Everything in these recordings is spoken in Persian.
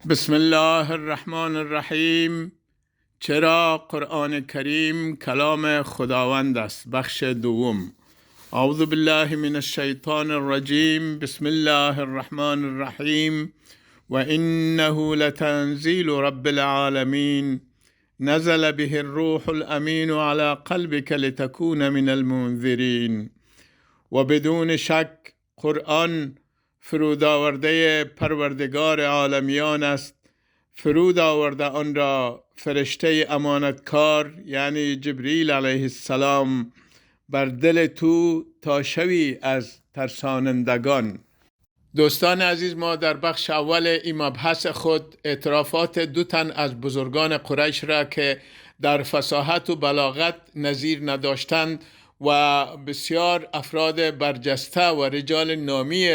بسم الله الرحمن الرحیم. چرا قرآن کریم کلام خداوند است؟ بخش دوم. اعوذ بالله من الشیطان الرجیم. بسم الله الرحمن الرحیم. و انه لتنزیل رب العالمین نزل به الروح الامین على قلبك لتكون من المنذرین. و بدون شک قرآن فرود آورده پروردگار عالمیان است. فرود آورده آن را فرشته امانتکار یعنی جبریل علیه السلام بر دل تو تا شوی از ترسانندگان. دوستان عزیز، ما در بخش اول این مبحث خود اعترافات دو تن از بزرگان قریش را که در فصاحت و بلاغت نظیر نداشتند و بسیار افراد برجسته و رجال نامی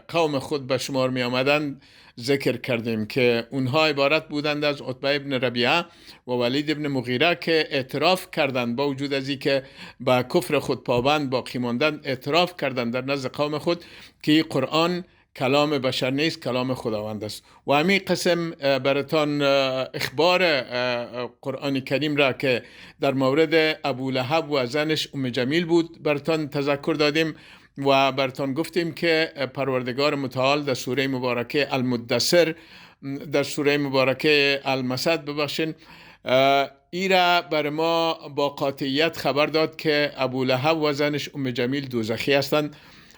قوم خود به شمار می آمدند ذکر کردیم که اونها عبارت بودند از عتبه ابن ربیعه و ولید ابن مغیره که اعتراف کردند با وجود از اینکه با کفر خود پابند باقی ماندند، اعتراف کردند در نزد قوم خود که قرآن کلام بشر نیست، کلام خداوند است. و همین قسم براتان اخبار قرآن کریم را که در مورد ابو لهب و زنش ام جمیل بود براتان تذکر دادیم و براتان گفتیم که پروردگار متعال در سوره مبارکه المدثر، در سوره مبارکه المسد ببخشین، ایرا بر ما با قاطعیت خبر داد که ابو لهب و زنش ام جمیل دوزخی هستند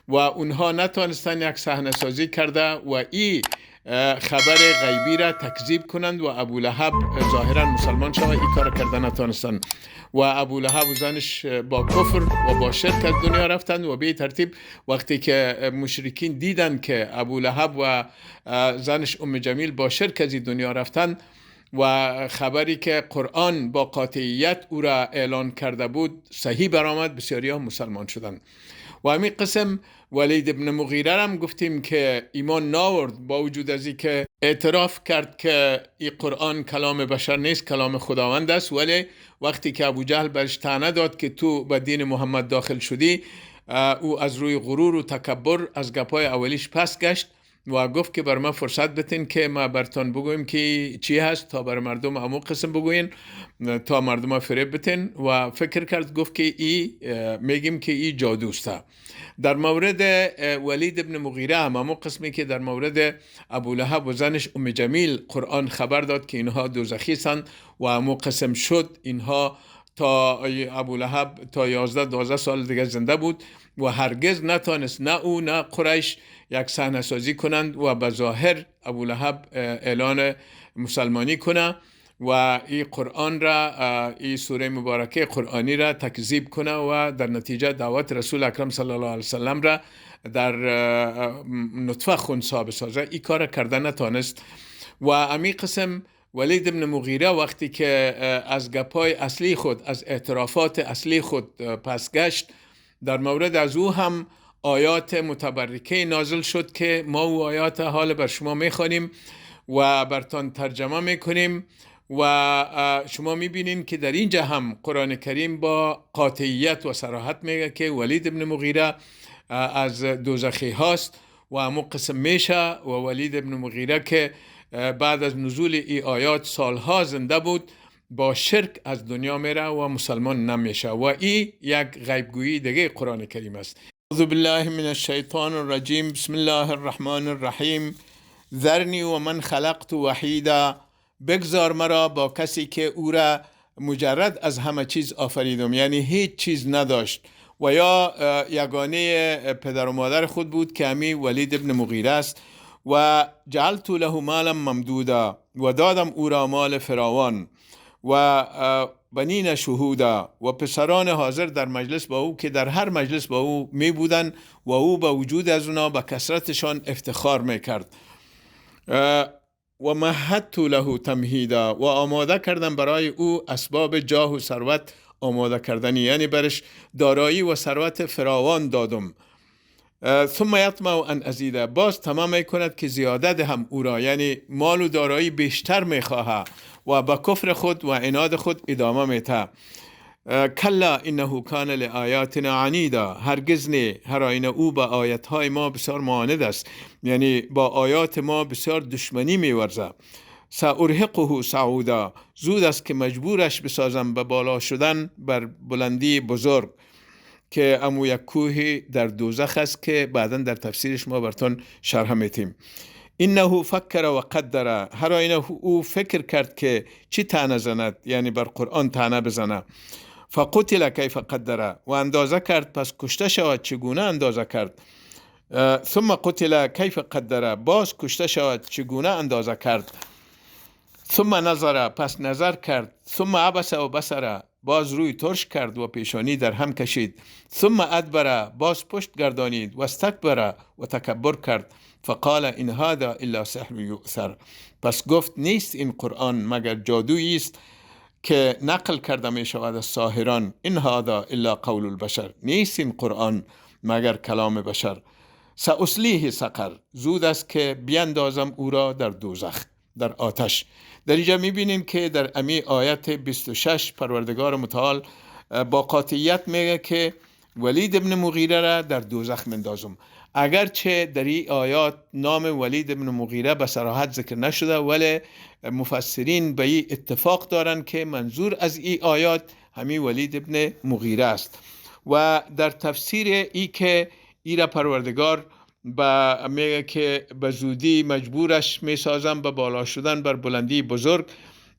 و اونها نتوانستن یک صحنه سازی کرده و این خبر غیبی را تکذیب کنند و ابو لهب ظاهرا مسلمان شود. این کار کرده نتوانستن و ابو لهب و زنش با کفر و با شرک از دنیا رفتند و به ترتیب وقتی که مشرکین دیدند که ابو لهب و زنش ام جمیل با شرک از دنیا رفتند و خبری که قرآن با قاطعیت او را اعلان کرده بود صحیح برآمد، بسیاری ها مسلمان شدند. و همین قسم ولید ابن مغیره هم گفتیم که ایمان ناورد با وجود از این که اعتراف کرد که این قرآن کلام بشر نیست، کلام خداوند است، ولی وقتی که ابو جهل برش طعنه داد که تو به دین محمد داخل شدی، او از روی غرور و تکبر از گپای اولیش پس گشت و گفت که بر ما فرصت بتین که ما برتان بگویم که چی هست تا بر مردم امو قسم بگوین تا مردم فریب بتین و فکر کرد گفت که میگیم که ای جادوسته. در مورد ولید ابن مغیره هم امو قسمی که در مورد ابو لهب و زنش ام جمیل قرآن خبر داد که اینها دوزخی هستند و امو قسم شد اینها تا ابو لهب تا 11-12 سال دیگه زنده بود و هرگز نتانست نه او نه قریش یک صحنه سازی کنند و به ظاهر ابو لهب اعلان مسلمانی کنه و این قرآن را، این سوره مبارکه قرآنی را تکذیب کنه و در نتیجه دعوت رسول اکرم صلی الله علیه وسلم را در نطفه خنثی بسازه. این کار کرده نتانست و همین قسم ولید ابن مغیره وقتی که از گپای اصلی خود، از اعترافات اصلی خود پس گشت، در مورد از او هم آیات متبرکه نازل شد که ما او آیات حال بر شما میخوانیم و برتان ترجمه میکنیم و شما میبینین که در اینجا هم قرآن کریم با قاطعیت و صراحت میگه که ولید ابن مغیره از دوزخی هاست و همو قسم میشه و ولید ابن مغیره که بعد از نزول این آیات سالها زنده بود با شرک از دنیا میره و مسلمان نمیشه و این یک غیبگویی دیگه قرآن کریم است. اعوذ بالله من الشیطان الرجیم. بسم الله الرحمن الرحیم. ذرنی و من خلقت وحیدا، بگذار مرا با کسی که او را مجرد از همه چیز آفریدم، یعنی هیچ چیز نداشت و یا یگانه پدر و مادر خود بود که همی ولید ابن مغیره است. و جعلت له مالا ممدودا، و دادم او را مال فراوان و بنین شهودا، و پسران حاضر در مجلس با او که در هر مجلس با او می بودن و او با وجود از اونا به کثرتشان افتخار می کرد. و مهدت له تمهیدا، و آماده کردم برای او اسباب جاه و ثروت آماده کردنی، یعنی برش دارایی و ثروت فراوان دادم. ثم یطمع ان ازیده، باز تمام میکند که زیاده دهم او را، یعنی مال و دارایی بیشتر میخواهد و با کفر خود و عناد خود ادامه میده. کلا انه کان لآیاتنا عنیدا، هرگز نه، هر آینه او به آیاتهای ما بسیار معاند است، یعنی با آیات ما بسیار دشمنی می‌ورزد. سأرهقه صعودا، زود است که مجبورش بسازم به بالا شدن بر بلندی بزرگ، که امو یک کوه در دوزخ است که بعدا در تفسیرش ما براتون شرح میتیم. انه فکر و قدر، هر آینه او فکر کرد که چی طعنه زند، یعنی بر قرآن طعنه بزنه. فقتل کیف قدر، و اندازه کرد پس کشته شود چگونه اندازه کرد. ثم قتل کیف قدر، باز کشته شود چگونه اندازه کرد. ثم نظر، پس نظر کرد. ثم عبس و بصر، باز روی ترش کرد و پیشانی در هم کشید. ثم ادبر، باز پشت گردانید. و استکبر، و تکبر کرد. فقال ان هذا الا سحر یؤثر، پس گفت نیست این قرآن مگر جادویی است که نقل کرده می شود از ساحران. ان هذا الا قول البشر، نیست این قرآن مگر کلام بشر. سأصلیه سقر، زود است که بیندازم او را در دوزخ، در آتش. در اینجا میبینیم که در امی آیت 26 پروردگار متعال با قاطعیت میگه که ولید ابن مغیره را در دوزخ مندازم. اگرچه در این آیات نام ولید ابن مغیره به صراحت ذکر نشده، ولی مفسرین به این اتفاق دارن که منظور از این آیات همین ولید ابن مغیره است. و در تفسیر ای که ای را پروردگار میگه که به زودی مجبورش میسازم به بالا شدن بر بلندی بزرگ،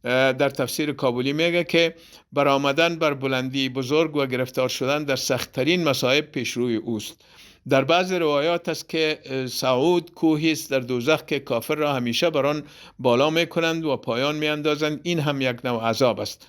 در تفسیر کابلی میگه که برآمدن بر بلندی بزرگ و گرفتار شدن در سخت‌ترین مصائب پیشروی اوست. در بعض روایات است که صعود کوهی است در دوزخ که کافر را همیشه بر آن بالا میکنند و پایان میاندازند، این هم یک نوع عذاب است.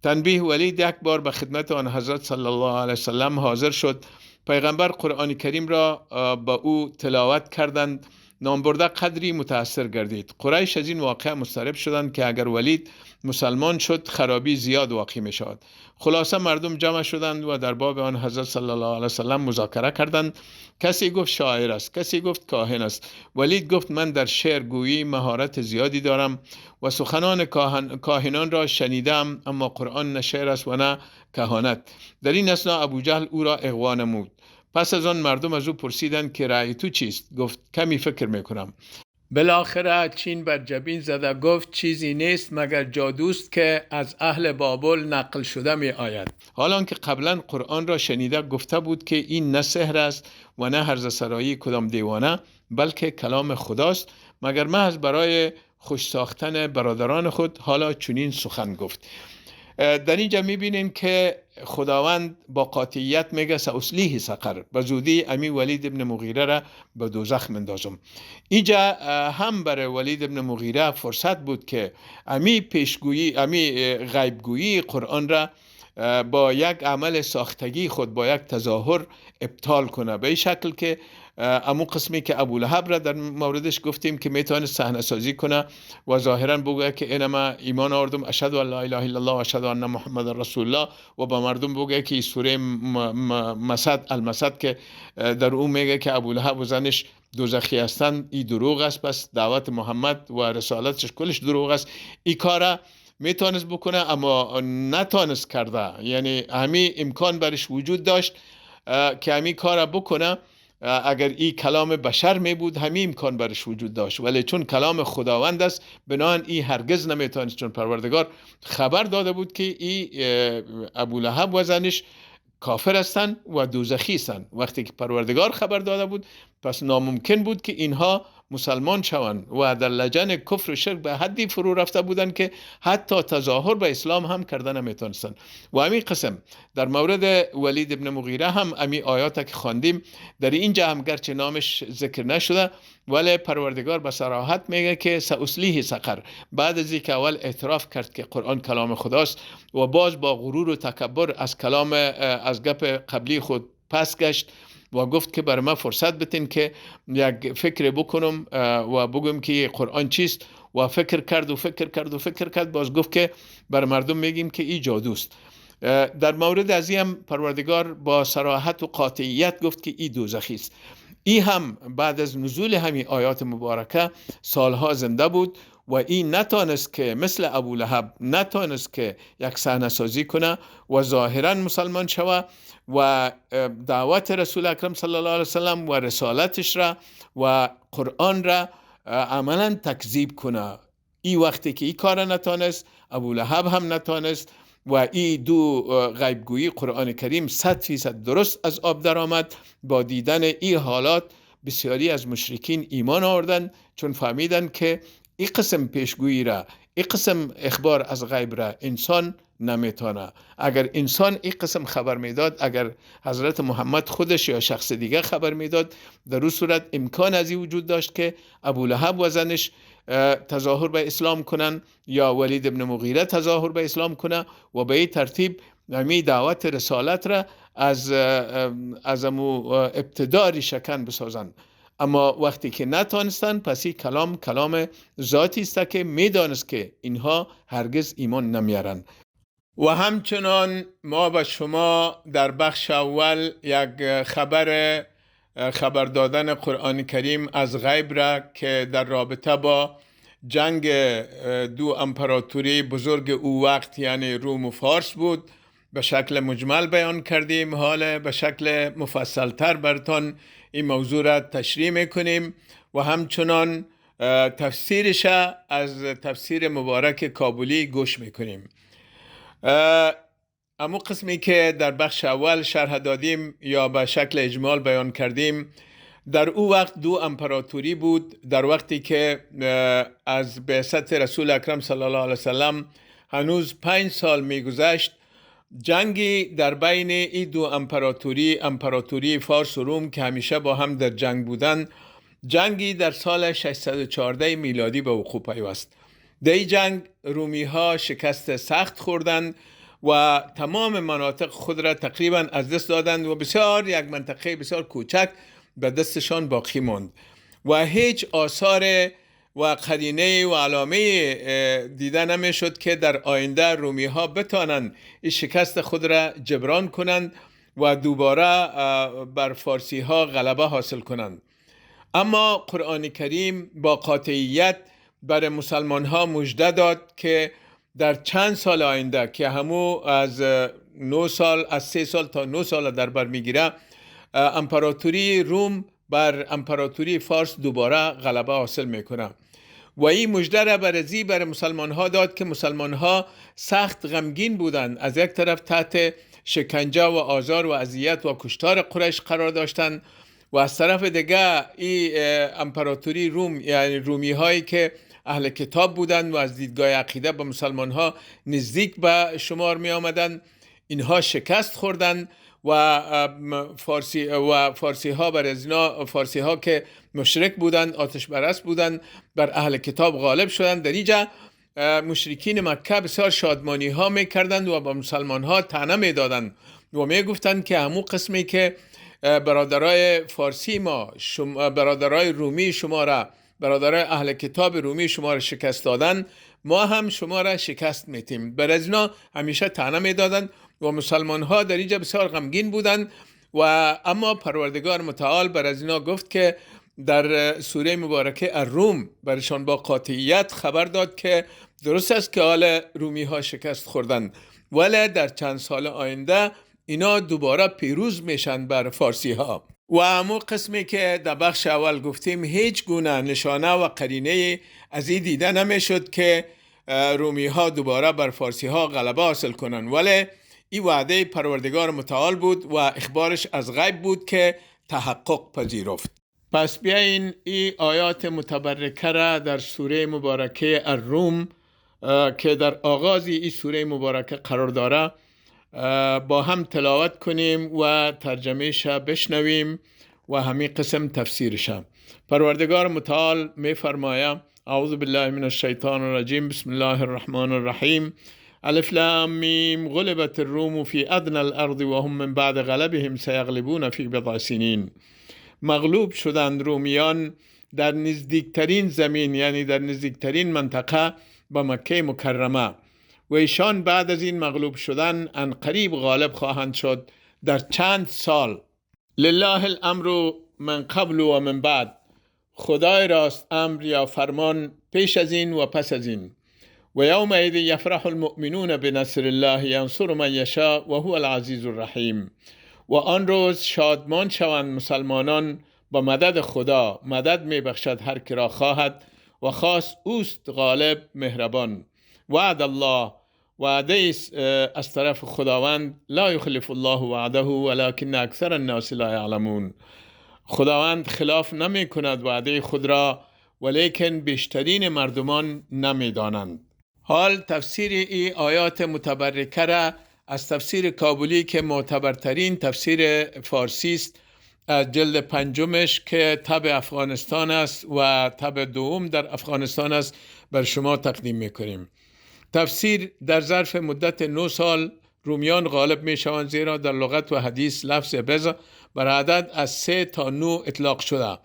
تنبیه، ولید یک بار به خدمت آن حضرت صلی الله علیه وسلم حاضر شد. پیغمبر قرآن کریم را با او تلاوت کردند. نامبرده قدری متاثر گردید. قریش از این واقعه مضطرب شدند که اگر ولید مسلمان شد خرابی زیاد واقع می شود. خلاصه مردم جمع شدند و در باب آن حضرت صلی الله علیه وسلم مذاکره کردند. کسی گفت شاعر است، کسی گفت کاهن است. ولید گفت من در شعر گویی مهارت زیادی دارم و سخنان کاهنان را شنیدم، اما قرآن نه شعر است و نه کهانت. در این اثنا ابوجهل او را اغوا نمود. پس از آن مردم از او پرسیدند که رأی تو چیست؟ گفت کمی فکر میکنم. بالاخره چین بر جبین زده گفت چیزی نیست مگر جادوست که از اهل بابل نقل شده می آید. حالان که قبلا قرآن را شنیده گفته بود که این نه سحر است و نه هرزه سرایی کدام دیوانه، بلکه کلام خداست، مگر محض برای خوش ساختن برادران خود حالا چنین سخن گفت. در اینجا میبینیم که خداوند با قاطعیت میگه سأصلیه سقر، به زودی امی ولید ابن مغیره را به دوزخ مندازم. اینجا هم برای ولید ابن مغیره فرصت بود که امی پیشگویی، امی غیبگویی قرآن را با یک عمل ساختگی خود، با یک تظاهر ابطال کنه، به این شکل که امو قسمی که ابو لهب را در موردش گفتیم که میتونه صحنه سازی کنه و ظاهرا بگه که اینما ایمان آوردم اشهد ان لا اله الا الله و اشهد ان محمد رسول الله، و با مردم بگه که سوره مسد المسد که در اون میگه که ابو لهب و زنش دوزخی هستند این دروغ است، پس دعوت محمد و رسالتش کلش دروغ است. این کارا میتونست بکنه اما نتونست کرده، یعنی همین امکان برش وجود داشت که همین کارا بکنه. اگر این کلام بشر می بود همین امکان برش وجود داشت، ولی چون کلام خداوند است بنابراین این هرگز نمیتونست، چون پروردگار خبر داده بود که این ابو لهب و زنش کافر هستند و دوزخی هستند. وقتی که پروردگار خبر داده بود پس ناممکن بود که اینها مسلمان شوند و در لجن کفر و شرک به حدی فرو رفته بودند که حتی تظاهر به اسلام هم کردن نمیتونستند. و همین قسم در مورد ولید ابن مغیره هم همین آیات که خواندیم در اینجا هم گرچه نامش ذکر نشده ولی پروردگار به صراحت میگه که سأصلیه سقر. بعد از اینکه اول اعتراف کرد که قرآن کلام خداست و باز با غرور و تکبر از گپ قبلی خود پس گشت و گفت که بر من فرصت بتین که یک فکر بکنم و بگم که قرآن چیست، و فکر کرد باز گفت که بر مردم میگیم که این جادوست. در مورد از این هم پروردگار با صراحت و قاطعیت گفت که این دوزخی است. این هم بعد از نزول همین آیات مبارکه سالها زنده بود و این نتانست که مثل ابولهب نتانست که یک صحنه سازی کنه و ظاهرا مسلمان شوه و دعوت رسول اکرم صلی الله علیه وسلم و رسالتش را و قرآن را عملا تکذیب کنه. این وقتی که این کار نتانست، ابولهب هم نتانست و این دو غیبگویی قرآن کریم 100% درست از آب در آمد. با دیدن این حالات بسیاری از مشرکین ایمان آوردن، چون فهمیدن که این قسم پیشگویی را، این قسم اخبار از غیب را انسان نمیتونه. اگر انسان این قسم خبر میداد، اگر حضرت محمد خودش یا شخص دیگه خبر میداد، در اون صورت امکان از این وجود داشت که ابولهب و زنش تظاهر به اسلام کنن یا ولید ابن مغیره تظاهر به اسلام کنه و به این ترتیب می دعوت رسالت را از امو ابتدای شکن بسازن. اما وقتی که نتانستن، پس این کلام ذاتی است که میدانست که اینها هرگز ایمان نمیارن. و همچنان ما به شما در بخش اول یک خبر دادن قرآن کریم از غیب را که در رابطه با جنگ دو امپراتوری بزرگ او وقت یعنی روم و فارس بود به شکل مجمل بیان کردیم. حالا به شکل مفصلتر براتون این موضوع را تشریح میکنیم و همچنان تفسیرش از تفسیر مبارک کابلی گوش میکنیم. اما قسمی که در بخش اول شرح دادیم یا به شکل اجمال بیان کردیم، در او وقت دو امپراتوری بود. در وقتی که از بعثت رسول اکرم صلی الله علیه وسلم هنوز 5 سال میگذشت، جنگی در بین این دو امپراتوری فارس و روم که همیشه با هم در جنگ بودن، جنگی در سال 614 میلادی به وقوع پیوست. در این جنگ رومی ها شکست سخت خوردند و تمام مناطق خود را تقریبا از دست دادند و یک منطقه بسیار کوچک به دستشان باقی ماند و هیچ آثار و قرینه و علامه دیده نمی شد که در آینده رومی ها بتانند این شکست خود را جبران کنند و دوباره بر فارسی ها غلبه حاصل کنند. اما قرآن کریم با قاطعیت بر مسلمان ها مژده داد که در چند سال آینده که همو از 3 سال تا 9 سال در بر میگیره، امپراتوری روم بر امپراتوری فارس دوباره غلبه حاصل میکنه و این مژده را بر مسلمان ها داد که مسلمان ها سخت غمگین بودند. از یک طرف تحت شکنجه و آزار و اذیت و کشتار قریش قرار داشتند و از طرف دیگه این امپراتوری روم یعنی رومی هایی که اهل کتاب بودند و از دیدگاه عقیده به مسلمان ها نزدیک به شمار می آمدند، اینها شکست خوردند و فارسی ها بر ازنا فارسی ها که مشرک بودند، آتش پرست بودند، بر اهل کتاب غالب شدند. در اینجا مشرکین مکه بسیار شادمانی ها می کردند و با مسلمان ها طعنه می دادند و می گفتند که همون قسمی که برادرای فارسی ما برادرای رومی شما را، برادرای اهل کتاب رومی شما را شکست دادن، ما هم شما را شکست میتیم. بر از اینا همیشه طعنه میدادند و مسلمان ها در اینجا بسیار غمگین بودند و اما پروردگار متعال بر از اینا گفت که در سوره مبارکه الروم برشان با قاطعیت خبر داد که درست است که حال رومی ها شکست خوردن، ولی در چند سال آینده اینا دوباره پیروز میشن بر فارسی ها. و همون قسمی که در بخش اول گفتیم هیچ گونه نشانه و قرینه از این دیده نمیشد که رومی ها دوباره بر فارسی ها غلبه حاصل کنن، ولی این وعده پروردگار متعال بود و اخبارش از غیب بود که تحقق پذیرفت. پس بیاین این آیات متبرکه را در سوره مبارکه الروم که در آغاز این سوره مبارکه قرار داره با هم تلاوت کنیم و ترجمهش بشنویم و همین قسم تفسیرش. پروردگار متعال می فرماید: اعوذ بالله من الشیطان الرجیم، بسم الله الرحمن الرحیم. الف لام میم غلبت الروم فی ادنى الارض و هم من بعد غلبهم سیغلبون فی بضع سنین. مغلوب شدند رومیان در نزدیکترین زمین، یعنی در نزدیکترین منطقه با مکه مکرمه، و ایشان بعد از این مغلوب شدن ان قریب غالب خواهند شد در چند سال. لله الامر من قبل و من بعد. خدای راست امر یا فرمان پیش از این و پس از این. و یومئذ یفرح المؤمنون بنصر الله ینصر من یشاء و هو العزیز الرحیم. و آن روز شادمان شوند مسلمانان با مدد خدا، مدد می بخشد هر که را خواهد و خاص اوست غالب مهربان. وعد الله، وعده از طرف خداوند، لا یخلف الله وعده ولکن اکثر الناس لا یعلمون. خداوند خلاف نمی کند وعده خود را، ولیکن بیشترین مردمان نمی دانند. حال تفسیر این آیات متبرکه را از تفسیر کابلی که معتبرترین تفسیر فارسی است از جلد 5 که تبع افغانستان است و تبع دوم در افغانستان است بر شما تقدیم میکنیم. تفسیر در ظرف مدت 9 سال رومیان غالب می شوند، زیرا در لغت و حدیث لفظ بز بر عدد از 3 تا 9 اطلاق شده.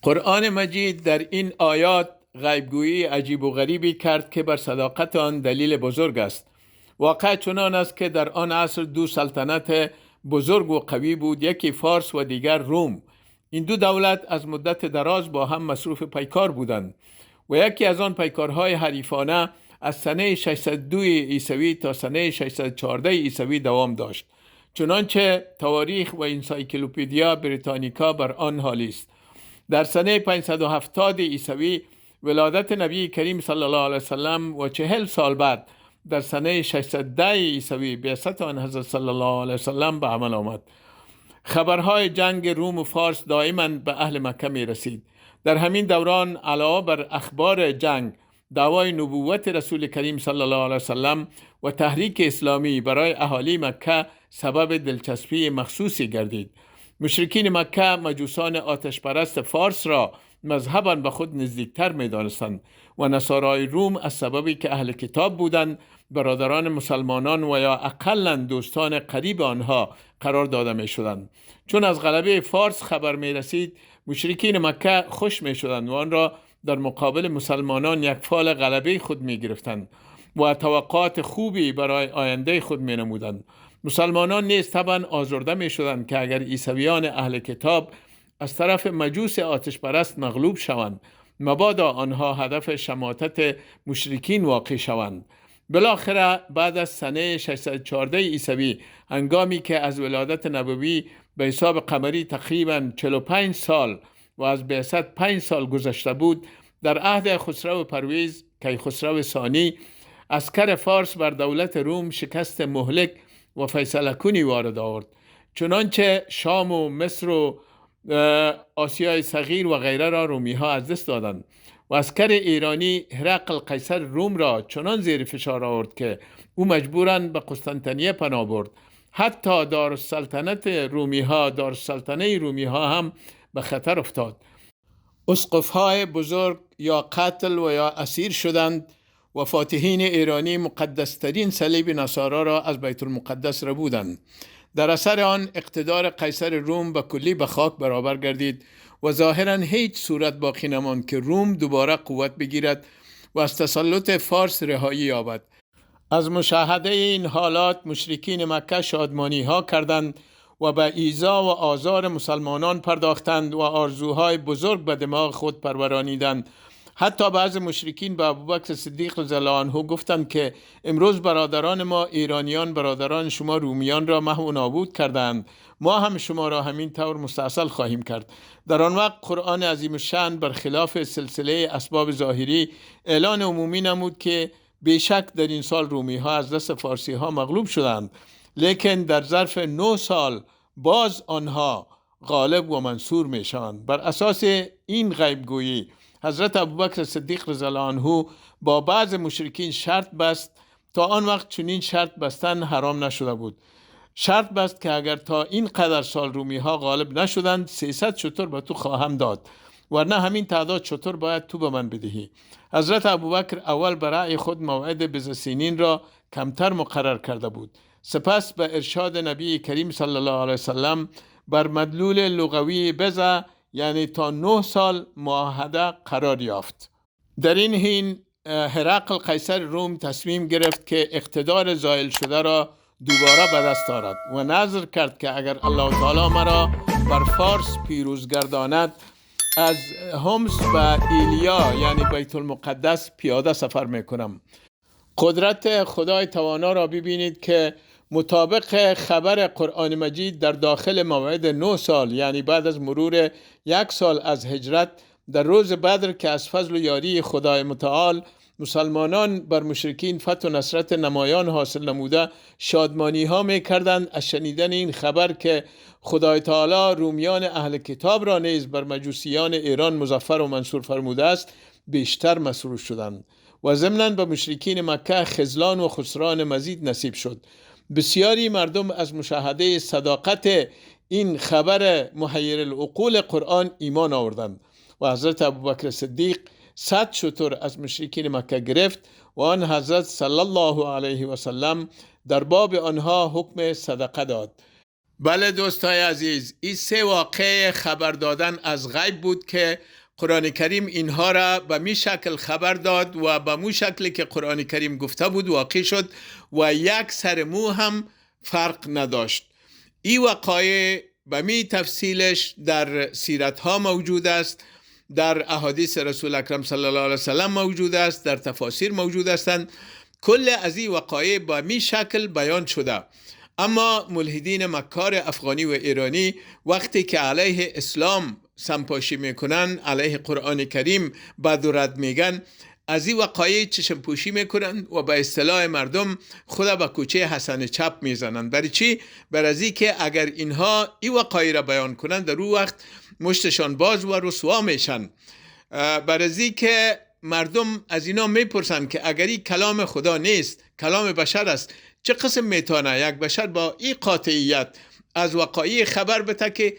قرآن مجید در این آیات غیبگویی عجیب و غریبی کرد که بر صداقت آن دلیل بزرگ است. واقع چنان است که در آن عصر 2 سلطنت بزرگ و قوی بود، یکی فارس و دیگر روم. این 2 دولت از مدت دراز با هم مصروف پیکار بودند و یکی از آن پیکارهای حریفانه از سنه 602 عیسوی تا سنه 614 عیسوی دوام داشت، چنانچه تواریخ و انسایکلوپدیا بریتانیکا بر آن حالی است. در سنه 570 عیسوی ولادت نبی کریم صلی الله علیه وسلم و 40 سال بعد در سنه 610 عیسوی بعثت آن حضرت صلی الله علیه وسلم به عمل آمد. خبرهای جنگ روم و فارس دائما به اهل مکه می رسید. در همین دوران علاوه بر اخبار جنگ، دعوای نبوت رسول کریم صلی الله علیه وسلم و تحریک اسلامی برای اهالی مکه سبب دلچسپی مخصوصی گردید. مشرکین مکه مجوسان آتش پرست فارس را مذهباً به خود نزدیکتر می دانستند و نصارای روم از سببی که اهل کتاب بودند برادران مسلمانان و یا اقلاً دوستان قریب آنها قرار داده می شدند. چون از غلبه فارس خبر می رسید، مشرکین مکه خوش می شدند و آن را در مقابل مسلمانان یک فال غلبه خود می گرفتند و توقعات خوبی برای آینده خود می نمودند. مسلمانان نیز طبعا آزرده می شدند که اگر عیسویان اهل کتاب از طرف مجوس آتش پرست مغلوب شوند، مبادا آنها هدف شماتت مشرکین واقع شوند. بالاخره بعد از سنه 614 عیسوی، هنگامی که از ولادت نبوی به حساب قمری تقریباً 45 سال و از بعثت 5 سال گذشته بود، در عهد خسرو پرویز کیخسرو ثانی عسکر فارس بر دولت روم شکست مهلک و فیصله کنی وارد آورد، چنانچه شام و مصر و آسیای صغیر و غیره را رومی ها از دست دادند و عسکر ایرانی هرقل قیصر روم را چنان زیر فشار آورد که او مجبوراً به قسطنطنیه پناه برد. حتی دارالسلطنه رومی ها هم به خطر افتاد. اسقف های بزرگ یا قتل و یا اسیر شدند و فاتحین ایرانی مقدسترین صلیب نصارا را از بیت المقدس ربودند. در اثر آن اقتدار قیصر روم به کلی به خاک برابر گردید و ظاهراً هیچ صورت باقی نماند که روم دوباره قوت بگیرد و از تسلط فارس رهایی یابد. از مشاهده این حالات مشرکین مکه شادمانی ها کردند و به ایذا و آزار مسلمانان پرداختند و آرزوهای بزرگ به دماغ خود پرورانیدند. حتی بعض مشرکین به ابوبکر صدیق رضی الله عنه گفتند که امروز برادران ما ایرانیان برادران شما رومیان را محو و نابود کردند، ما هم شما را همین طور مستاصل خواهیم کرد. در آن وقت قرآن عظیم الشأن برخلاف سلسله اسباب ظاهری اعلان عمومی نمود که بیشک در این سال رومی ها از دست فارسی ها مغلوب شدند، لیکن در ظرف 9 سال باز آنها غالب و منصور می شوند. بر اساس این غیبگویی حضرت ابوبکر صدیق رضی الله عنه با بعض مشرکین شرط بست. تا آن وقت چنین شرط بستن حرام نشده بود. شرط بست که اگر تا این قدر سال رومی ها غالب نشدند 300 شتر به تو خواهم داد، ورنه همین تعداد شتر باید تو به من بدهی. حضرت ابوبکر اول برای خود موعد بزسینین را کمتر مقرر کرده بود، سپس به ارشاد نبی کریم صلی الله علیه وسلم بر مدلول لغوی بزه یعنی تا 9 سال معاهده قرار یافت. در این حین هرقل قیصر روم تصمیم گرفت که اقتدار زائل شده را دوباره به دست آورد و نظر کرد که اگر الله تعالی مرا بر فارس پیروز گرداند از همس به ایلیا یعنی بیت المقدس پیاده سفر میکنم. قدرت خدای توانا را ببینید که مطابق خبر قرآن مجید در داخل موعد 9 سال یعنی بعد از مرور 1 سال از هجرت، در روز بدر که از فضل و یاری خدای متعال مسلمانان بر مشرکین فتح و نصرت نمایان حاصل نموده شادمانی ها می کردند، از شنیدن این خبر که خدای تعالی رومیان اهل کتاب را نیز بر مجوسیان ایران مظفر و منصور فرموده است بیشتر مسرور شدند و ضمناً به مشرکین مکه خذلان و خسران مزید نصیب شد. بسیاری مردم از مشاهده صداقت این خبر محیر العقول قرآن ایمان آوردند و حضرت ابوبکر صدیق 100 شتر از مشرکین مکه گرفت و آن حضرت صلی الله علیه و سلم در باب آنها حکم صدقه داد. بله دوستای عزیز، این 3 واقعه خبر دادن از غیب بود که قرآن کریم اینها را به می شکل خبر داد و به مو شکلی که قرآن کریم گفته بود واقع شد و یک سر مو هم فرق نداشت. این وقایع به می تفصیلش در سیرت ها موجود است، در احادیث رسول اکرم صلی الله علیه وسلم موجود است، در تفاسیر موجود هستند. کل از این وقایع به می شکل بیان شده. اما ملحدین مکار افغانی و ایرانی وقتی که علیه اسلام سمپاشی میکنن، علیه قرآن کریم بد و رد میگن، از این وقایع چشم پوشی میکنن و به اصطلاح مردم خدا به کوچه حسن چپ میزنن. برای چی؟ برای که اگر اینها این وقایع را بیان کنن در اون وقت مشتشان باز و رسوا میشن. برای که مردم از اینا میپرسن که اگر این کلام خدا نیست، کلام بشر است، چه قسم میتونه یک بشر با این قاطعیت از وقایع خبر بده که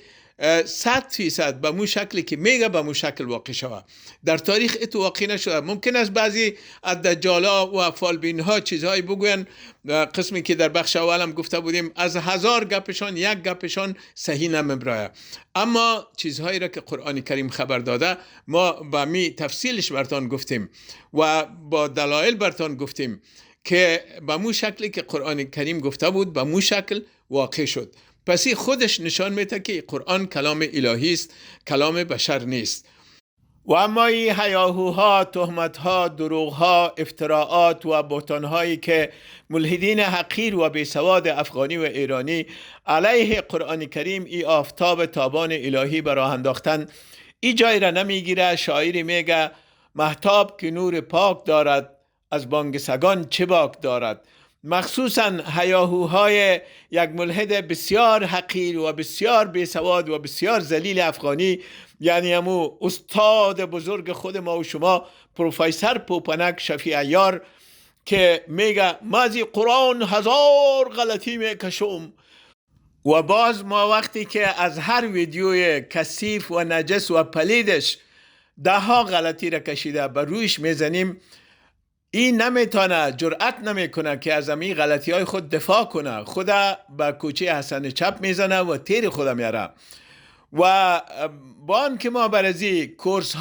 100% به مو شکلی که میگه به مو شکل واقع شود؟ در تاریخ اتو واقع نشده. ممکن است بعضی از دجالا و فالبین ها چیزهایی بگوین، قسمی که در بخش اولم گفته بودیم از 1000 گپشان 1 گپشان صحیح نمیبرایه، اما چیزهایی را که قرآن کریم خبر داده ما به می تفصیلش برتان گفتیم و با دلایل برتان گفتیم که به مو شکلی که قرآن کریم گفته بود به مو شکل واقع شد. پس این خودش نشان میده که قرآن کلام الهی است، کلام بشر نیست. و اما این هیاهوها، تهمتها، دروغها، افتراعات و بهتانهایی که ملحدین حقیر و بیسواد افغانی و ایرانی علیه قرآن کریم ای آفتاب تابان الهی براه انداختن، ای جای را نمیگیره. شاعری میگه مهتاب که نور پاک دارد، از بانگ سگان چه باک دارد. مخصوصا هیاهوهای یک ملحد بسیار حقیر و بسیار بیسواد و بسیار ذلیل افغانی، یعنی همو استاد بزرگ خود ما و شما پروفیسور پوپنک شفیع عیار که میگه ما از قرآن 1000 غلطی میکشم. و باز ما وقتی که از هر ویدیوی کثیف و نجس و پلیدش 10 غلطی را کشیده بر رویش میزنیم، این نمیتونه، جرأت نمیکنه که از این غلطی های خود دفاع کنه. خدا به کوچه حسن چپ میزنه و تیر خدا میاره. و با آن که ما برازی کورس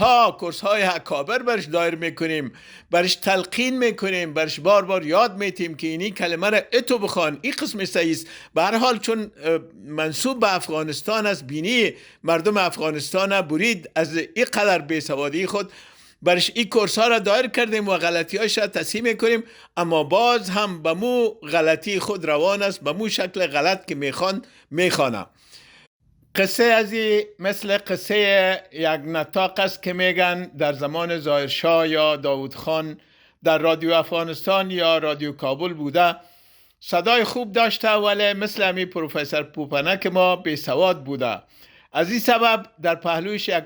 های اکابر برش دایر میکنیم، برش تلقین میکنیم، برش بار بار یاد میتیم که اینی کلمه را اتو بخوان، این قسم صحیح است. به هر حال چون منسوب به افغانستان است، بینی مردم افغانستان برید از این قدر بیسوادی خود، برش این کورس ها را دایر کردیم و غلطی هایش را تصحیح میکنیم، اما باز هم به مو غلطی خود روان است، به مو شکل غلط که میخوانه. قصه ازی مثل قصه یک نطاق است که میگن در زمان ظاهرشاه یا داود خان در رادیو افغانستان یا رادیو کابل بوده. صدای خوب داشته ولی مثل همی پروفسور پوپنک ما بیسواد بوده. از این سبب در پهلوش یک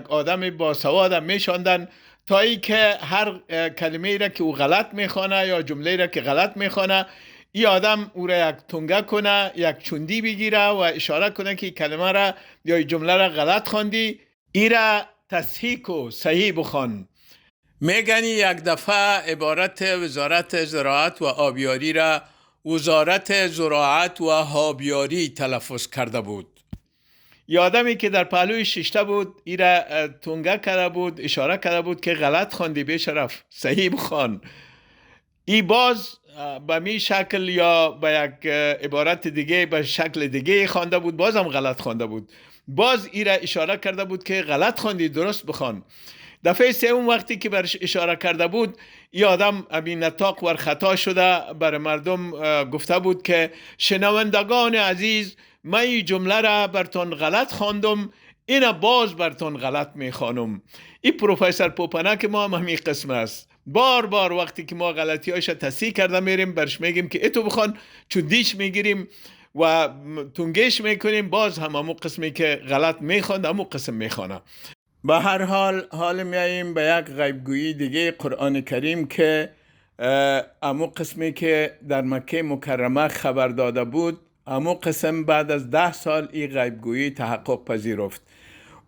آدم با سواد میشاندن تا ای که هر کلمه را که او غلط میخوانه یا جمله را که غلط میخوانه، این آدم او را یک تنگه کنه، یک چوندی بگیره و اشاره کنه که کلمه را یا جمله را غلط خواندی، ای را تصحیح کو، صحیح بخوان. میگنی یک دفعه عبارت وزارت زراعت و آبیاری را وزارت زراعت و آبیاری تلفظ کرده بود. یادمی که در پهلوی ششته بود ای را تنگه کرده بود، اشاره کرده بود که غلط خواندی به شرف، صحیح بخوان. ای باز به می شکل یا به یک عبارت دیگه به شکل دیگه خوانده بود، بازم غلط خوانده بود. باز ایره اشاره کرده بود که غلط خواندی، درست بخوان. دفعه سوم وقتی که برش اشاره کرده بود، این آدم ابی نطاق ور خطا شده بر مردم گفته بود که شنوندگان عزیز، من این جمله را برتون غلط خواندم، اینا باز برتون غلط میخوانم. این پروفسور پوپنک ما هم همین قسم است. بار بار وقتی که ما غلطی هایش تصحیح کرده میریم برش میگیم که ایتو بخوان، چون دیش میگیریم و تونگیش میکنیم، باز هم همون قسمی که غلط میخواند همون قسم میخوانه. به هر حال میاییم به یک غیبگویی دیگه قرآن کریم که همون قسمی که در مکه مکرمه خبر داده بود، همون قسم بعد از 10 سال این غیبگویی تحقق پذیرفت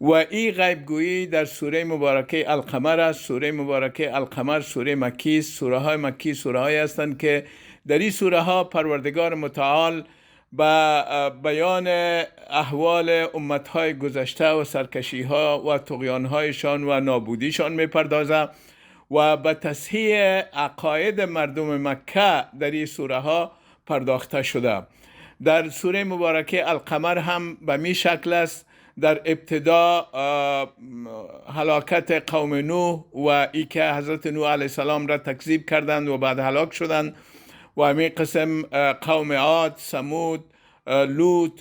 و این غیبگویی در سوره مبارکه القمر است. سوره مبارکه القمر سوره مکی است. سوره های مکی سوره های هستند که در این سوره ها پروردگار متعال با بیان احوال امتهای گذشته و سرکشیها و طغیانهایشان و نابودیشان میپردازه و به تصحیح عقاید مردم مکه در این سوره ها پرداخته شده. در سوره مبارکه القمر هم به می شکل است. در ابتدا هلاکت قوم نوح و ای که حضرت نوح علیه السلام را تکذیب کردند و بعد هلاک شدند، و همین قسم قوم عاد، ثمود، لوط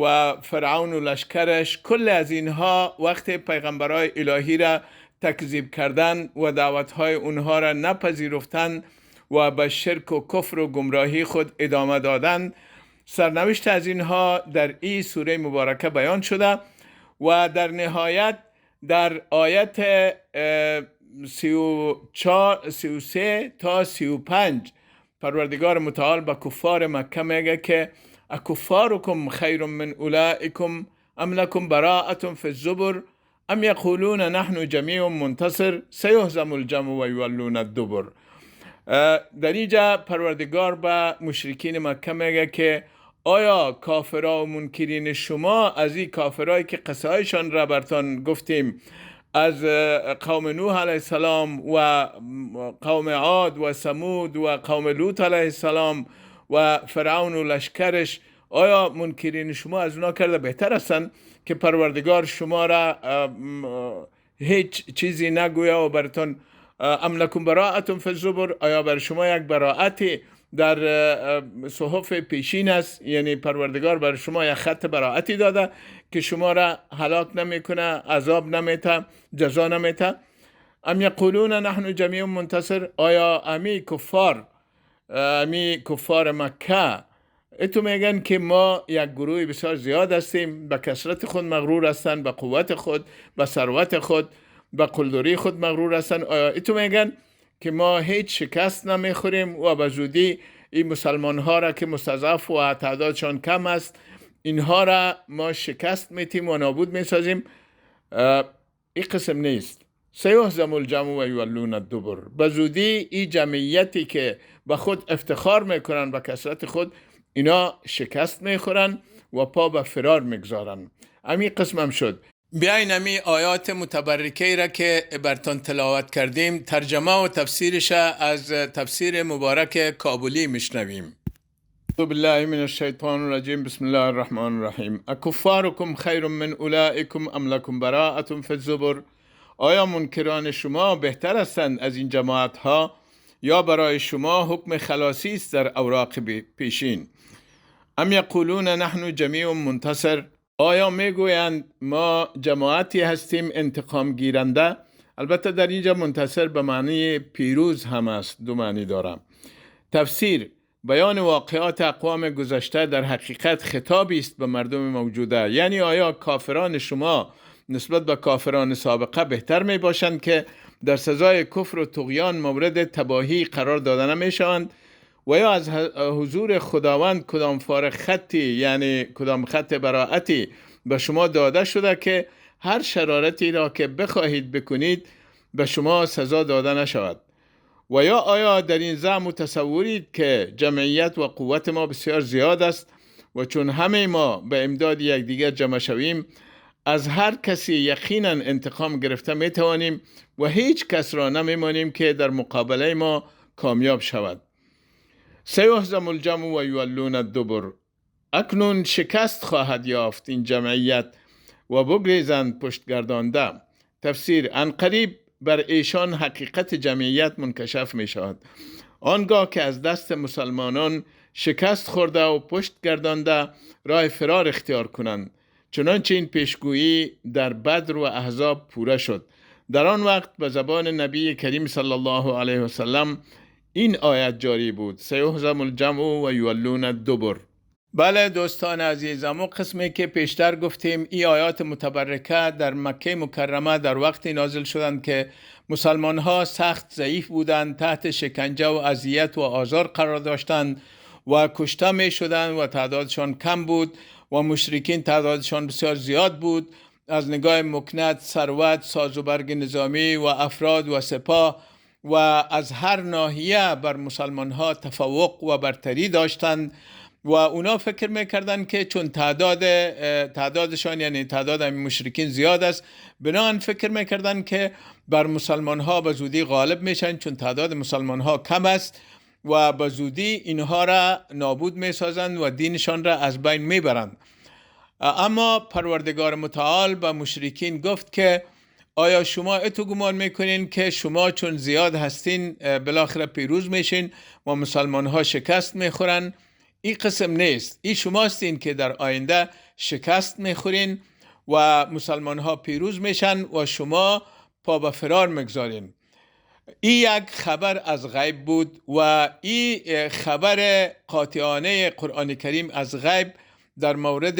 و فرعون و لشکرش، کل از اینها وقت پیغمبرای الهی را تکذیب کردن و دعوتهای اونها را نپذیرفتند و به شرک و کفر و گمراهی خود ادامه دادند، سرنوشت از اینها در این سوره مبارکه بیان شده و در نهایت در آیت 33 تا 35 پروردگار متعال به کفار مکه میگه که اکفارکم خیر من اولئکم ام لکم براءة فی الزبر ام یقولون نحن جمیع منتصر سیهزم الجمع و یولون الدبر. در اینجا پروردگار به مشرکین مکه میگه که آیا کافرها و منکرین شما از این کافرهایی که قصه هایشان را برتان گفتیم از قوم نوح علیه السلام و قوم عاد و ثمود و قوم لوط علیه السلام و فرعون و لشکرش، آیا منکرین شما از اونا کرده بهتر هستند که پروردگار شما را هیچ چیزی نگویا و برتون ام لکم براءة فی الزبر، آیا بر شما یک براءتی در صحف پیشین است، یعنی پروردگار بر شما یک خط براءتی داده که شما را هلاک نمیکنه، عذاب نمیته، جزا نمیته. ام یقولون نحن جمیع منتصر، آیا امی کفار مکه اتو میگن که ما یک گروه بسیار زیاد هستیم، به کثرت خود مغرور هستند، به قوت خود، به ثروت خود، به قلدری خود مغرور هستند، آیا اتو میگن که ما هیچ شکست نمیخوریم و به زودی این مسلمان ها را که مستضعف و تعدادشان کم است اینها را ما شکست میتیم و نابود میسازیم؟ این قسم نیست. سیهزم الجمع و یولون الدبر. به زودی این جمعیتی که به خود افتخار میکنن به کثرت خود، اینا شکست میخورن و پا به فرار میگذارن. همین قسم هم شد. بیاین امی آیات متبرکه را که برتان تلاوت کردیم ترجمه و تفسیرش از تفسیر مبارک کابلی میشنویم. اعوذ بالله من الشیطان الرجیم. بسم الله الرحمن الرحیم. اکفارکم خیر من اولئکم ام لکم براءة فی الزبر، آیا منکران شما بهتر هستند از این جماعت ها یا برای شما حکم خلاصی است در اوراق پیشین؟ ام یقولون نحن جمیع منتصر، آیا میگویند ما جماعتی هستیم انتقام گیرنده؟ البته در اینجا منتصر به معنی پیروز هم است، دو معنی دارم. تفسیر: بیان واقعات اقوام گذشته در حقیقت خطابی است به مردم موجوده، یعنی آیا کافران شما نسبت به کافران سابقه بهتر می باشند که در سزای کفر و طغیان مورد تباهی قرار داده نمی شوند؟ و یا از حضور خداوند کدام فارغ خطی، یعنی کدام خط براءتی به شما داده شده که هر شرارتی را که بخواهید بکنید به شما سزا داده نشود؟ و یا آیا در این زعم تصورید که جمعیت و قوت ما بسیار زیاد است و چون همه ما به امداد یکدیگر جمع شویم از هر کسی یقینا انتقام گرفته می توانیم و هیچ کس را نمیمانیم که در مقابله ما کامیاب شود؟ سیهزم الجمع و یولون الدبر. اکنون شکست خواهد یافت این جمعیت و بگریزند پشت گردانده. تفسیر: عنقریب بر ایشان حقیقت جمعیت منکشف می شود. آنگاه که از دست مسلمانان شکست خورده و پشت گردانده راه فرار اختیار کنند. چنانچه این پیشگویی در بدر و احزاب پوره شد. در آن وقت به زبان نبی کریم صلی الله علیه و سلم این آیت جاری بود: سیهزم الجمع و یولون الدبر. بله دوستان عزیزم، و قسمی که پیشتر گفتیم این آیات متبرکه در مکه مکرمه در وقتی نازل شدند که مسلمان ها سخت ضعیف بودند، تحت شکنجه و اذیت و آزار قرار داشتند و کشته می شدند و تعدادشان کم بود و مشرکین تعدادشان بسیار زیاد بود. از نگاه مکنت، ثروت، سازوبرگ نظامی و افراد و سپاه و از هر ناحیه بر مسلمان ها تفوق و برتری داشتند و اونا فکر میکردن که چون تعدادشان یعنی تعداد مشرکین زیاد است، بنابراین فکر میکردن که بر مسلمان ها به زودی غالب میشن، چون تعداد مسلمان ها کم است و به زودی اینها را نابود میسازند و دینشان را از بین میبرند. اما پروردگار متعال به مشرکین گفت که آیا شما اتو گمان میکنین که شما چون زیاد هستین بالاخره پیروز میشین و مسلمان ها شکست میخورن؟ این قسم نیست. این شما هستین که در آینده شکست میخورین و مسلمان ها پیروز میشن و شما پا به فرار میگذارین. این یک خبر از غیب بود و این خبر قاطعانه قرآن کریم از غیب در مورد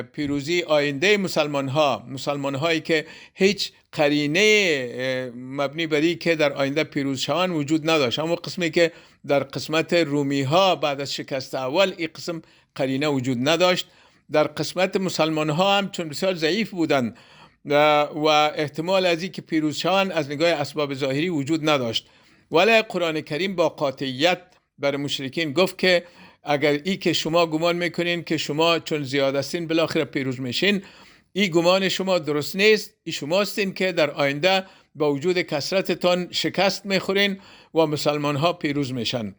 پیروزی آینده مسلمان هایی که هیچ قرینه مبنی بر که در آینده پیروز شوند وجود نداشت. اما قسمی که در قسمت رومی ها بعد از شکست اول این قسم قرینه وجود نداشت. در قسمت مسلمان ها هم چون بسیار ضعیف بودند و احتمال از این که پیروز شوند از نگاه اسباب ظاهری وجود نداشت، ولی قرآن کریم با قاطعیت بر مشرکین گفت که اگر ای که شما گمان میکنین که شما چون زیاد هستین بالاخره پیروز میشین، این گمان شما درست نیست. ای شما هستین که در آینده با وجود کثرتتان شکست میخورین و مسلمان ها پیروز میشن.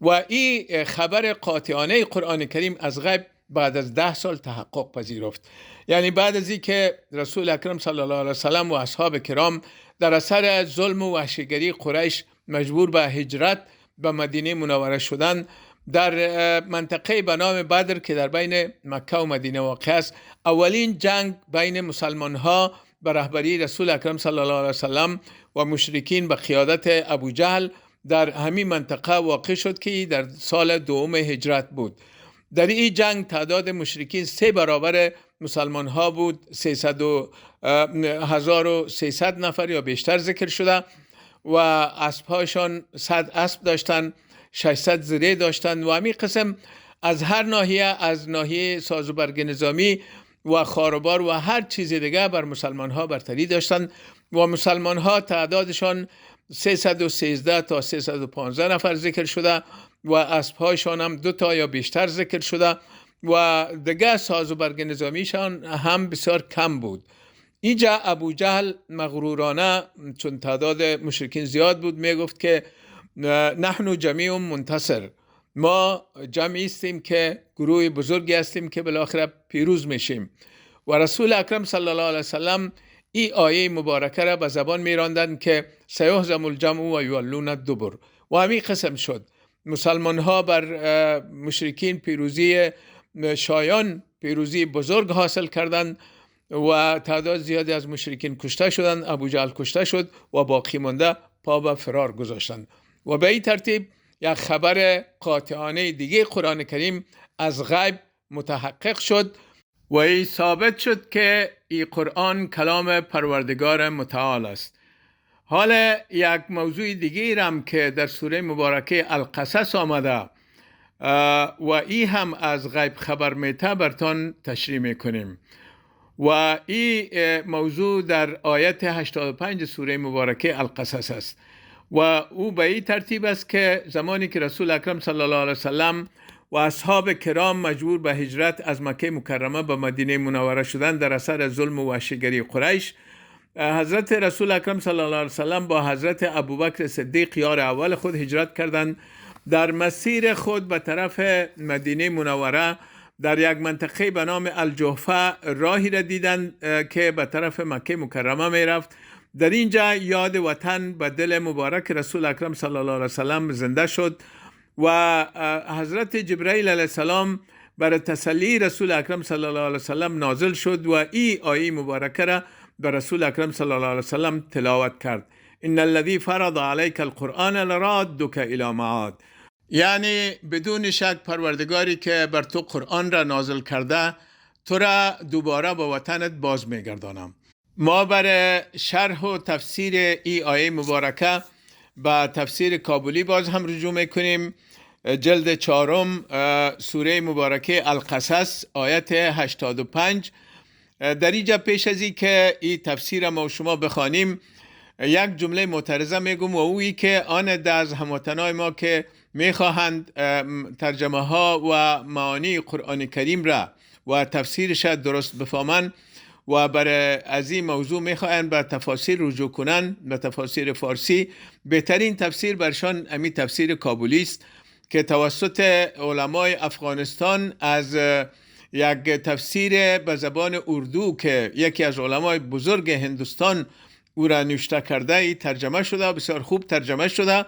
و این خبر قاطعانه قرآن کریم از غیب بعد از 10 سال تحقق پذیرفت. یعنی بعد از این که رسول اکرم صلی الله علیه وسلم و اصحاب کرام در اثر ظلم و وحشیگری قریش مجبور به هجرت به مدینه منوره شدند، در منطقه به نام بدر که در بین مکه و مدینه واقع است، اولین جنگ بین مسلمان ها به رهبری رسول اکرم صلی الله علیه وسلم و مشرکین به قیادت ابو جهل در همین منطقه واقع شد که در سال 2 هجرت بود. در این جنگ تعداد مشرکین 3 برابر مسلمان ها بود، 1300 نفر یا بیشتر ذکر شده و اسبهاشان 100 اسب داشتن، 600 زره داشتن و همین قسم از هر ناحیه، از ناحیه سازوبرگ نظامی و خاروبار و هر چیز دیگه بر مسلمان ها برتری داشتن و مسلمان ها تعدادشان 313 تا 315 نفر ذکر شده و اسبهایشان هم 2 تا یا بیشتر ذکر شده و دیگه سازوبرگ نظامیشان هم بسیار کم بود. اینجا ابو جهل مغرورانه چون تعداد مشرکین زیاد بود میگفت که نحن جمیع منتصر، ما جمعی هستیم که گروه بزرگی هستیم که بالاخره پیروز میشیم. و رسول اکرم صلی الله علیه وسلم این آیه مبارکه را به زبان میراندند که سیهزم الجمع و یولون الدبر و همین قسم شد. مسلمان ها بر مشرکین پیروزی شایان، پیروزی بزرگ حاصل کردند و تعداد زیادی از مشرکین کشته شدند. ابو جهل کشته شد و باقی مانده پا به فرار گذاشتند و به این ترتیب یک خبر قاطعانه دیگه قرآن کریم از غیب متحقق شد و این ثابت شد که این قرآن کلام پروردگار متعال است. حالا یک موضوع دیگه هم که در سوره مبارکه القصص آمده و این هم از غیب خبر میته برتان تشریح میکنیم و این موضوع در آیت 85 سوره مبارکه القصص است و او به این ترتیب است که زمانی که رسول اکرم صلی الله علیه وسلم و اصحاب کرام مجبور به هجرت از مکه مکرمه به مدینه منوره شدن در اثر ظلم و وحشیگری قریش، حضرت رسول اکرم صلی الله علیه وسلم با حضرت ابوبکر صدیق یار اول خود هجرت کردند. در مسیر خود به طرف مدینه منوره در یک منطقه به نام الجحفه راهی را دیدند که به طرف مکه مکرمه می رفت. در اینجا یاد وطن به دل مبارک رسول اکرم صلی الله علیه وسلم زنده شد و حضرت جبرائیل علیه السلام برای تسلی رسول اکرم صلی الله علیه وسلم نازل شد و این آیه مبارکه را به رسول اکرم صلی الله علیه وسلم تلاوت کرد. ان الذی فرض علیک القرآن لرادک الی معاد. یعنی بدون شک پروردگاری که بر تو قرآن را نازل کرده تو را دوباره به وطنت باز میگردانم. ما برای شرح و تفسیر این آیه مبارکه به تفسیر کابلی باز هم رجوع میکنیم. جلد 4 سوره مبارکه القصص آیت 85. در اینجا پیش از این که این تفسیر ما و شما بخوانیم یک جمله معترضه میگم و اویی که آن از هموطنای ما که میخواهند ترجمه ها و معانی قرآن کریم را و تفسیرش درست بفهمند و برای از این موضوع میخواهند به تفاسیر رجوع کنند، به تفاسیر فارسی. بهترین تفسیر برشان امی تفسیر کابلی است که توسط علمای افغانستان از یک تفسیر به زبان اردو که یکی از علمای بزرگ هندوستان او را نوشته کرده ترجمه شده، بسیار خوب ترجمه شده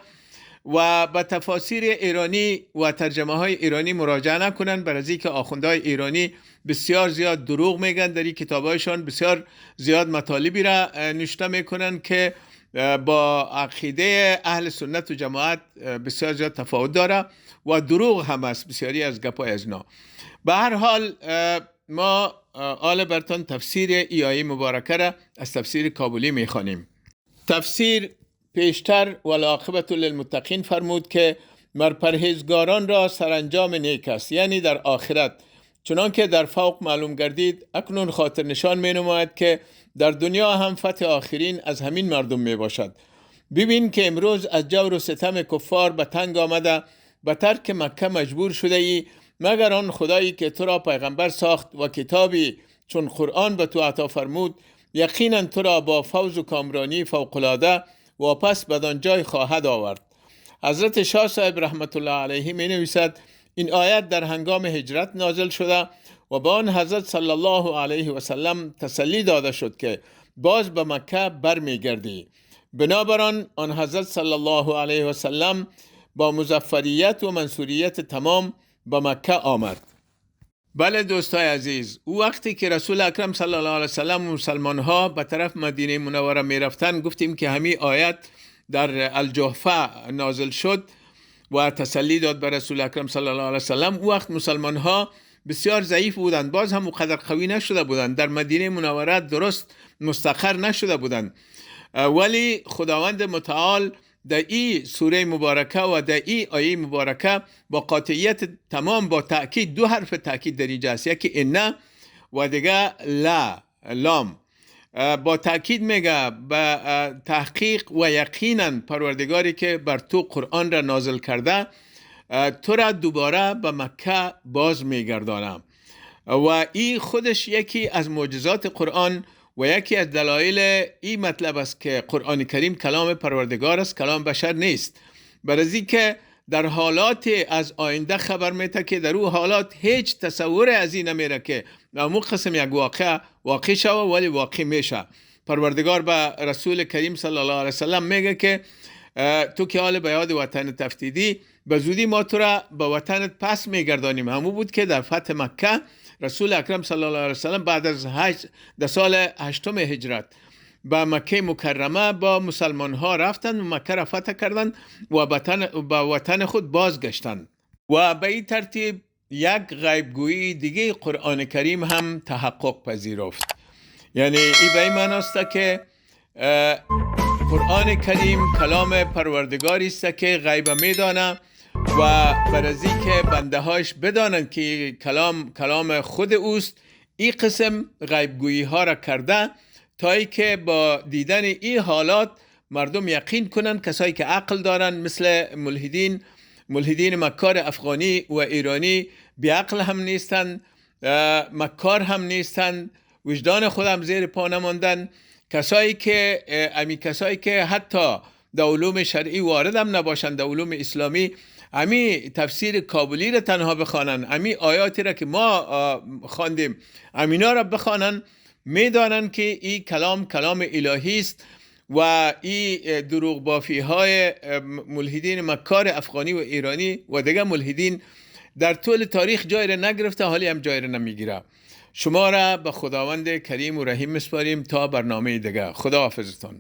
و به تفاسیر ایرانی و ترجمه های ایرانی مراجعه نکنن، برای اینکه آخوندهای ایرانی بسیار زیاد دروغ میگن در این کتابایشان، بسیار زیاد مطالبی را نوشته میکنن که با عقیده اهل سنت و جماعت بسیار زیاد تفاوت داره و دروغ هم است بسیاری از گپای از اینا. به هر حال ما آل برتان تفسیر ای آیه مبارکه را از تفسیر کابلی میخوانیم. تفسیر پیشتر والعاقبة للمتقین فرمود که مر پرهیزگاران را سرانجام نیک است، یعنی در آخرت. چنانکه در فوق معلوم گردید اکنون خاطر نشان می نماید که در دنیا هم فتح آخرین از همین مردم می باشد. ببین که امروز از جور و ستم کفار به تنگ آمده به ترک مکه مجبور شده ای، مگر آن خدایی که تو را پیغمبر ساخت و کتابی چون قرآن به تو عطا فرمود یقینا تو را با فوز و کامرانی فوق‌العاده واپس بدان جای خواهد آورد. حضرت شاه صاحب رحمت الله علیه می نویسد این آیت در هنگام هجرت نازل شده و با آن حضرت صلی الله علیه و سلم تسلی داده شد که باز به مکه بر می گردی. بنابراین آن حضرت صلی الله علیه و سلم با مظفریت و منصوریت تمام به مکه آمد. بله دوستای عزیز، او وقتی که رسول اکرم صلی الله علیه و سلم و مسلمان ها به طرف مدینه منوره می رفتن، گفتیم که همین آیت در الجحفه نازل شد و تسلی داد به رسول اکرم صلی الله علیه و سلم. او وقت مسلمان ها بسیار ضعیف بودند، باز هم اونقدر قوی نشده بودند، در مدینه منوره درست مستقر نشده بودند، ولی خداوند متعال در این سوره مبارکه و در این آیه مبارکه با قاطعیت تمام، با تأکید، دو حرف تأکید در اینجا است، یکی ان و دیگه لا، لام، با تأکید میگه به تحقیق و یقینا پروردگاری که بر تو قرآن را نازل کرده تو را دوباره به مکه باز میگردانم. و این خودش یکی از معجزات قرآن و یکی از دلایل این مطلب است که قرآن کریم کلام پروردگار است، کلام بشر نیست. برای که در حالات از آینده خبر میده که در اون حالات هیچ تصور از این نمیره که امو قسم یک واقع شوه ولی واقع میشه. پروردگار به رسول کریم صلی الله علیه وسلم میگه که تو که حال به یاد وطن تفتیدی، به زودی ما تو را به وطنت پس میگردانیم. همون بود که در فتح مکه رسول اکرم صلی الله علیه وسلم بعد از در سال 8 هجرت به مکه مکرمه با مسلمان ها رفتند و مکه را فتح کردند و به وطن خود بازگشتند. و به این ترتیب یک غیبگویی دیگه قرآن کریم هم تحقق پذیرفت. یعنی این به این معنی است که قرآن کریم کلام پروردگاری است که غیب میدانه و برای که بنده هاش بدانند که کلام خود اوست، این قسم غیبگویی ها را کرده تا ای که با دیدن این حالات مردم یقین کنند. کسایی که عقل دارن مثل ملحدین مکار افغانی و ایرانی بیعقل هم نیستند، مکار هم نیستند، وجدان خودم زیر پا نماندن. کسایی که حتی در علوم شرعی وارد هم نباشند، در علوم اسلامی امی تفسیر کابلی را تنها بخوانن، امی آیاتی را که ما خواندیم امینا را بخوانن، میدانن که این کلام الهی است و این دروغ بافی های ملحدین مکار افغانی و ایرانی و دیگه ملحدین در طول تاریخ جای را نگرفته، حالی هم جای را نمیگیره. شما را به خداوند کریم و رحیم میسپاریم تا برنامه دیگه. خدا حافظتان.